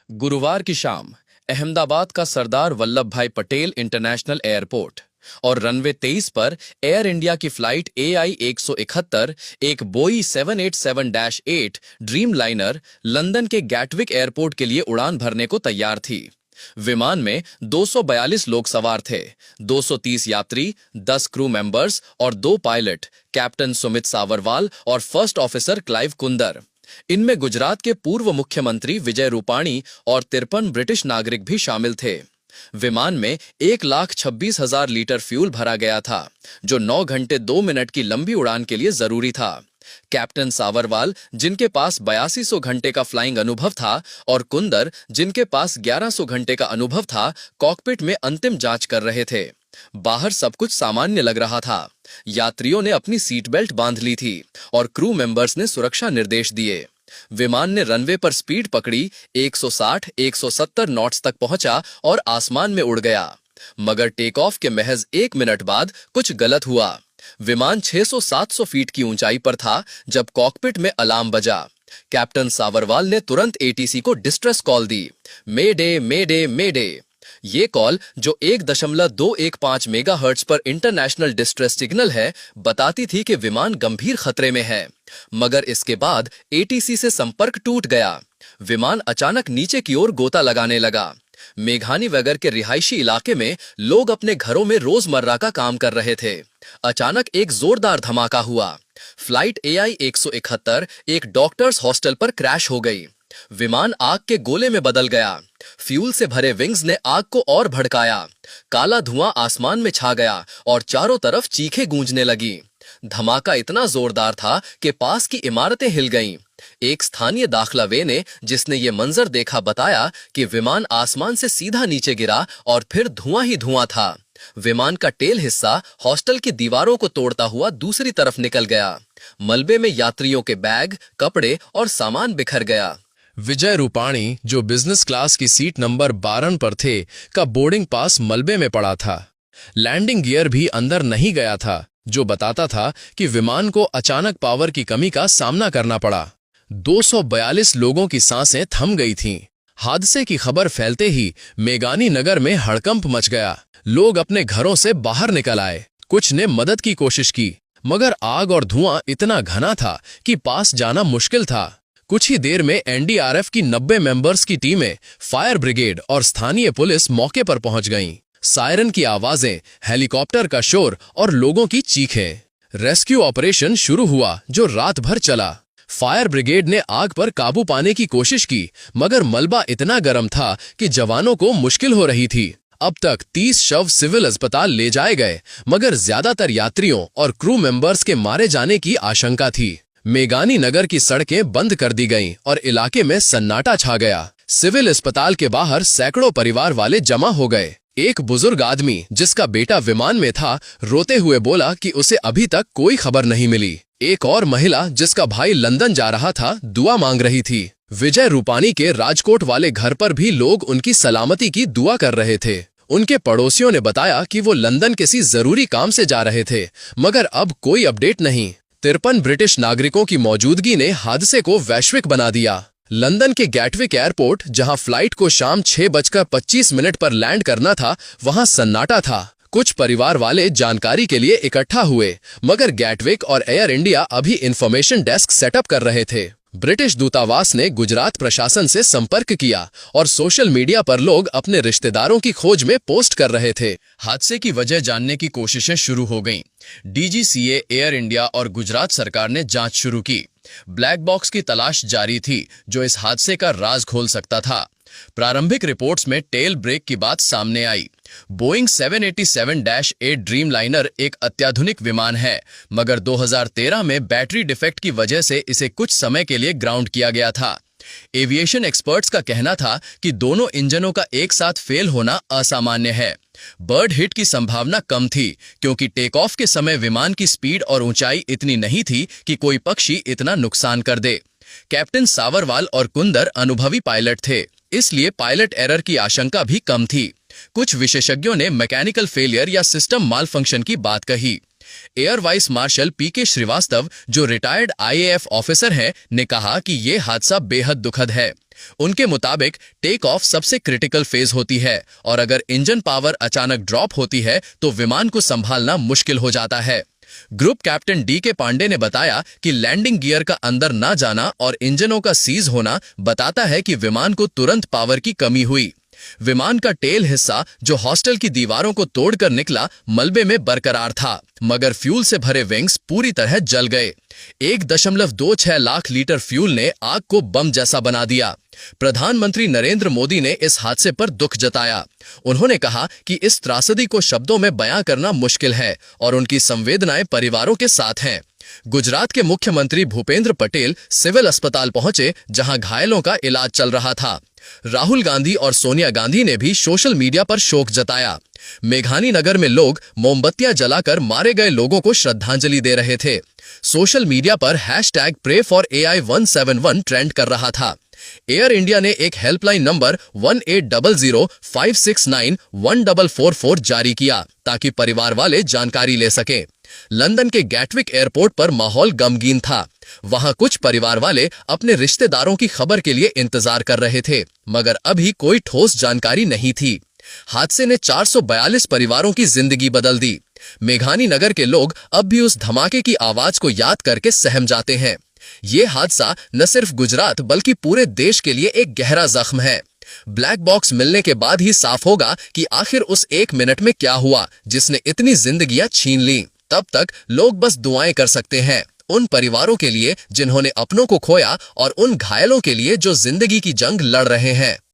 गुरुवार की शाम अहमदाबाद का सरदार वल्लभ भाई पटेल इंटरनेशनल एयरपोर्ट और रनवे 23 पर एयर इंडिया की फ्लाइट AI-171 एक बोई 787-8 ड्रीम लाइनर लंदन के गैटविक एयरपोर्ट के लिए उड़ान भरने को तैयार थी। विमान में 242 लोग सवार थे, 230 यात्री, 10 क्रू मेंबर्स और 2 पायलट, कैप्टन सुमित सावरवाल और फर्स्ट ऑफिसर क्लाइव कुंदर। इनमें गुजरात के पूर्व मुख्यमंत्री विजय रूपाणी और 53 ब्रिटिश नागरिक भी शामिल थे। विमान में 1,26,000 लीटर फ्यूल भरा गया था, जो 9 घंटे 2 मिनट की लंबी उड़ान के लिए जरूरी था। कैप्टन सावरवाल, जिनके पास 8200 घंटे का फ्लाइंग अनुभव था, और कुंदर, जिनके पास 1100 घंटे का अनुभव था, कॉकपिट में अंतिम जांच कर रहे थे। बाहर सब कुछ सामान्य लग रहा था। यात्रियों ने अपनी सीट बेल्ट बांध ली थी और क्रू मेंबर्स ने सुरक्षा निर्देश दिए। विमान ने रनवे पर स्पीड पकड़ी, 160-170 नॉट्स तक पहुंचा और आसमान में उड़ गया। मगर टेक ऑफ के महज 1 मिनट बाद कुछ गलत हुआ। विमान 600-700 फीट की ऊंचाई पर था जब कॉकपिट में अलार्म बजा। कैप्टन सावरवाल ने तुरंत ATC को डिस्ट्रेस कॉल दी, मेडे मेडे मेडे। ये कॉल, जो 1.215 मेगाहर्ट्ज पर इंटरनेशनल डिस्ट्रेस सिग्नल है, बताती थी कि विमान गंभीर खतरे में है। मगर इसके बाद ATC से संपर्क टूट गया। विमान अचानक नीचे की ओर गोता लगाने लगा। मेघानी वगर के रिहायशी इलाके में लोग अपने घरों में रोजमर्रा का काम कर रहे थे। अचानक एक जोरदार धमाका हुआ। फ्लाइट AI-171 एक डॉक्टर्स हॉस्टल पर क्रैश हो गई। विमान आग के गोले में बदल गया। फ्यूल से भरे विंग्स ने आग को और भड़काया। काला धुआं आसमान में छा गया और चारों तरफ चीखें गूंजने लगी। धमाका इतना जोरदार था कि पास की इमारतें हिल गईं। एक स्थानीय दाखिलावे ने, जिसने ये मंजर देखा, बताया कि विमान आसमान से सीधा नीचे गिरा और फिर धुआं ही धुआं था। विमान का टेल हिस्सा हॉस्टल की दीवारों को तोड़ता हुआ दूसरी तरफ निकल गया। मलबे में यात्रियों के बैग, कपड़े और सामान बिखर गया। विजय रूपाणी, जो बिजनेस क्लास की सीट नंबर 12 पर थे, का बोर्डिंग पास मलबे में पड़ा था। लैंडिंग गियर भी अंदर नहीं गया था, जो बताता था कि विमान को अचानक पावर की कमी का सामना करना पड़ा। 242 लोगों की सांसें थम गई थीं। हादसे की खबर फैलते ही मेघानी नगर में हड़कंप मच गया। लोग अपने घरों से बाहर निकल आए। कुछ ने मदद की कोशिश की, मगर आग और धुआं इतना घना था कि पास जाना मुश्किल था। कुछ ही देर में NDRF की 90 मेंबर्स की टीमें, फायर ब्रिगेड और स्थानीय पुलिस मौके पर पहुंच गईं। सायरन की आवाजें, हेलीकॉप्टर का शोर और लोगों की चीखें। रेस्क्यू ऑपरेशन शुरू हुआ, जो रात भर चला। फायर ब्रिगेड ने आग पर काबू पाने की कोशिश की, मगर मलबा इतना गर्म था कि जवानों को मुश्किल हो रही थी। अब तक 30 शव सिविल अस्पताल ले जाए गए, मगर ज्यादातर यात्रियों और क्रू मेंबर्स के मारे जाने की आशंका थी। मेघानी नगर की सड़कें बंद कर दी गईं और इलाके में सन्नाटा छा गया। सिविल अस्पताल के बाहर सैकड़ों परिवार वाले जमा हो गए। एक बुजुर्ग आदमी, जिसका बेटा विमान में था, रोते हुए बोला कि उसे अभी तक कोई खबर नहीं मिली। एक और महिला, जिसका भाई लंदन जा रहा था, दुआ मांग रही थी। विजय रूपाणी के राजकोट वाले घर पर भी लोग उनकी सलामती की दुआ कर रहे थे। उनके पड़ोसियों ने बताया कि वो लंदन किसी जरूरी काम से जा रहे थे, मगर अब कोई अपडेट नहीं। 53 ब्रिटिश नागरिकों की मौजूदगी ने हादसे को वैश्विक बना दिया। लंदन के गैटविक एयरपोर्ट, जहां फ्लाइट को शाम 6:25 पर लैंड करना था, वहां सन्नाटा था। कुछ परिवार वाले जानकारी के लिए इकट्ठा हुए, मगर गैटविक और एयर इंडिया अभी इंफॉर्मेशन डेस्क सेटअप कर रहे थे। ब्रिटिश दूतावास ने गुजरात प्रशासन से संपर्क किया और सोशल मीडिया पर लोग अपने रिश्तेदारों की खोज में पोस्ट कर रहे थे। हादसे की वजह जानने की कोशिशें शुरू हो गईं। DGCA, एयर इंडिया और गुजरात सरकार ने जांच शुरू की। ब्लैक बॉक्स की तलाश जारी थी, जो इस हादसे का राज खोल सकता था। प्रारंभिक रिपोर्ट्स में टेल ब्रेक की बात सामने आई। बोइंग 787-8 ड्रीम लाइनर एक अत्याधुनिक विमान है, मगर 2013 में बैटरी डिफेक्ट की वजह से इसे कुछ समय के लिए ग्राउंड किया गया था। एविएशन एक्सपर्ट्स का कहना था कि दोनों इंजनों का एक साथ फेल होना असामान्य है। बर्ड हिट की संभावना कम थी, क्योंकि टेक ऑफ के समय विमान की स्पीड और ऊंचाई इतनी नहीं थी कि कोई पक्षी इतना नुकसान कर दे। कैप्टन सावरवाल और कुंदर अनुभवी पायलट थे, इसलिए पायलट एरर की आशंका भी कम थी। कुछ विशेषज्ञों ने मैकेनिकल फेलियर या सिस्टम माल फंक्शन की बात कही। Air vice marshal PK Srivastava, जो रिटायर्ड IAF ऑफिसर हैं, ने कहा कि यह हादसा बेहद दुखद है। उनके मुताबिक टेक ऑफ सबसे क्रिटिकल फेज होती है और अगर इंजन पावर अचानक ड्रॉप होती है तो विमान को संभालना मुश्किल हो जाता है। ग्रुप कैप्टन डी के पांडे ने बताया कि लैंडिंग गियर का अंदर ना जाना और इंजनों का सीज होना बताता है कि विमान को तुरंत पावर की कमी हुई। विमान का टेल हिस्सा जो हॉस्टल की दीवारों को तोड़कर निकला मलबे में बरकरार था, मगर फ्यूल से भरे विंग्स पूरी तरह जल गए। 1.26 लाख लीटर फ्यूल ने आग को बम जैसा बना दिया। प्रधानमंत्री नरेंद्र मोदी ने इस हादसे पर दुख जताया। उन्होंने कहा कि इस त्रासदी को शब्दों में बयां करना मुश्किल है और उनकी संवेदनाएं परिवारों के साथ हैं। गुजरात के मुख्यमंत्री भूपेंद्र पटेल सिविल अस्पताल पहुंचे, जहां घायलों का इलाज चल रहा था। राहुल गांधी और सोनिया गांधी ने भी सोशल मीडिया पर शोक जताया। मेघानी नगर में लोग मोमबत्तियां जलाकर मारे गए लोगों को श्रद्धांजलि दे रहे थे। सोशल मीडिया पर #PrayForAI171 ट्रेंड कर रहा था। एयर इंडिया ने एक हेल्पलाइन नंबर 1800-569-1444 जारी किया ताकि परिवार वाले जानकारी ले सकें। लंदन के गैटविक एयरपोर्ट पर माहौल गमगीन था। वहां कुछ परिवार वाले अपने रिश्तेदारों की खबर के लिए इंतजार कर रहे थे, मगर अभी कोई ठोस जानकारी नहीं थी। हादसे ने 442 परिवारों की जिंदगी बदल दी। मेघानी नगर के लोग अब भी उस धमाके की आवाज को याद करके सहम जाते हैं। ये हादसा न सिर्फ गुजरात बल्कि पूरे देश के लिए एक गहरा जख्म है। ब्लैक बॉक्स मिलने के बाद ही साफ होगा कि आखिर उस 1 मिनट में क्या हुआ जिसने इतनी जिंदगियां छीन ली। तब तक लोग बस दुआएं कर सकते हैं, उन परिवारों के लिए जिन्होंने अपनों को खोया और उन घायलों के लिए जो जिंदगी की जंग लड़ रहे हैं।